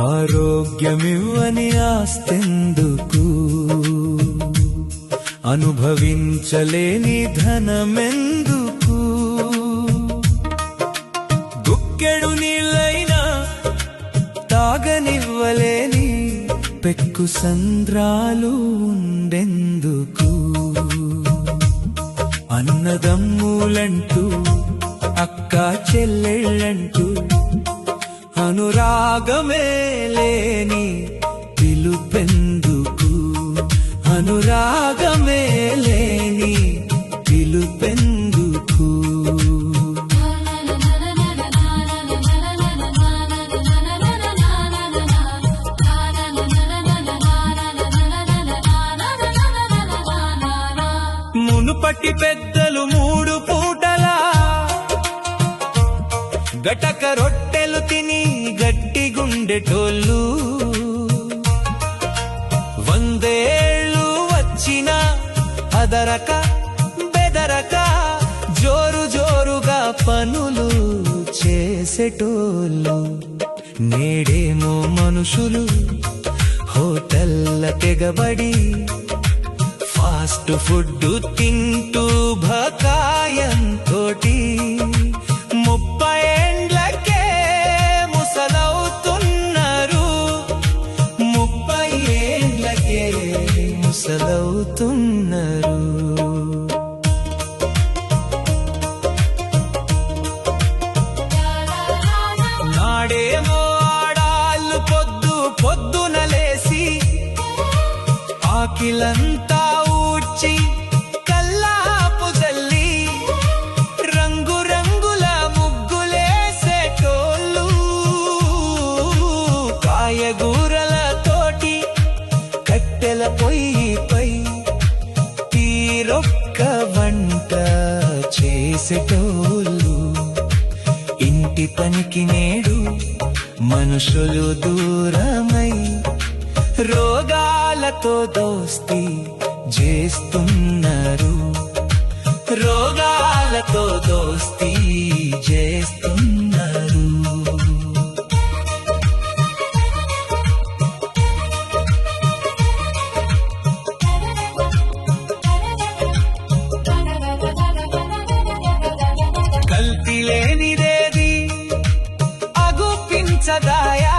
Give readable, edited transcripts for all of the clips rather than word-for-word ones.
ఆరోగ్యమివ్వని ఆస్తెందుకు, అనుభవించలేని ధనమెందుకు, గుక్కెడు నీళ్ళైనా తాగనివ్వలేని పెక్కు సంద్రాలు ఉండెందుకు. అన్నదమ్ములంటూ అక్క చెల్లెళ్ళంటూ అనురాగమే లేని పిలుపెందుకు, అనురాగమే లేని పిలుపెందుకు. మునుపటి పెద్దలు 3 పూటలా గటక రొట్టెలు తిని గట్టి గుండెటోళ్ళు, 100 ఏళ్ళు వచ్చినా అదరక బెదరక జోరు జోరుగా పనులు చేసేటోళ్ళు. నేడేమో మనుషులు హోటల్ల తెగబడి ఫాస్ట్ ఫుడ్ తింటూ భకాయంతోటి 30 ఏండ్లకే ముసలవుతున్నారు, 30 ఏండ్లకే ముసలవుతున్నారు. నాడేమో ఆడాళ్ళు పొద్దున లేసి ఆకిలంతా ఊడ్చి కల్లాపు జల్లి రంగురంగుల ముగ్గులేసేటోళ్ళు, కాయగూరల తోటి కట్టెల పొయ్యిపై తీరొక్క వంట చేసేటోళ్ళు. ఇంటి పనికి నేడు మనుషులు దూరమై రోగాలతో దోస్తీ చేస్తున్నారు, రోగాలతో దోస్తీ చేస్తున్నారు. కల్తీ లేనిదేది అగుపించదాయా,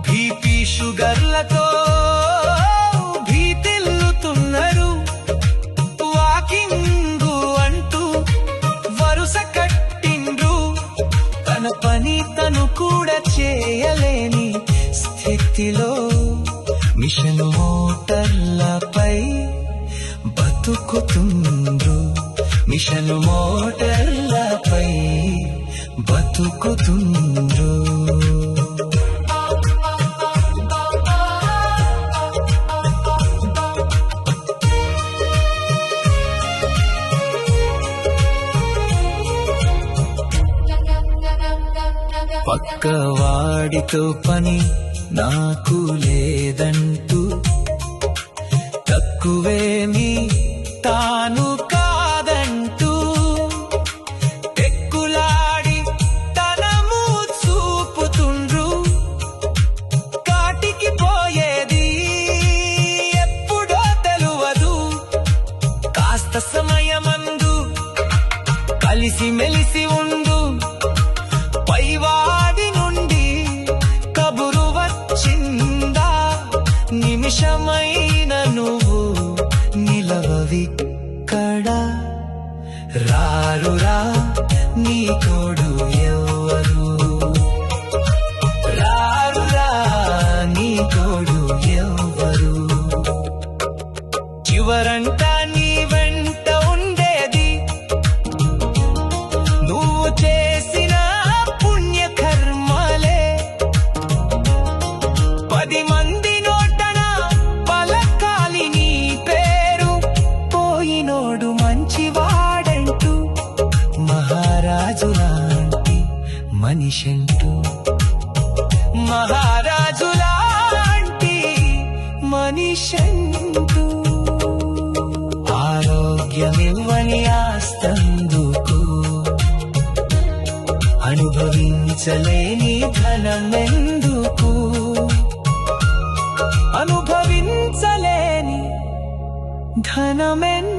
బీపీ షుగర్లతో భీతిల్లుతున్నారు. వాకింగు అంటూ వరుస కట్టిండ్రు, తన పని తను కూడా చేయలేని స్థితిలో మిషన్ మోటార్లపై బతుకుతుండ్రు, మిషన్ మోటార్లపై బతుకుతుండ్రు. పక్కవాడితో పని నాకు లేదంటూ తక్కువేమి తాను కాదంటూ ఎక్కులాడి తనము చూపుతుండ్రు. కాటికి పోయేది ఎప్పుడో తెలువదు, కాస్త సమయమందు కలిసి మెలిసి ఉండు. పైవాడి నుండి కబురు వచ్చిందా, నిమిషమైన నువ్వు నిలవవిక్కడ. రారురా నీ తోడు ఎవ్వరు, రారురా నీ తోడు ఎవ్వరు. చివరంతా నీ వెంట ఉండేది నువ్వు చేసిన పుణ్యకర్మ, మంచివాడంటూ మహారాజు లాంటి మనిషంటూ మహారాజు లాంటి మనిషంటూ ఆరోగ్యమివ్వని ఆస్తందుకు అనుభవించలేని ధనమెందుకు అనుభవించలేని ధనమెందుకు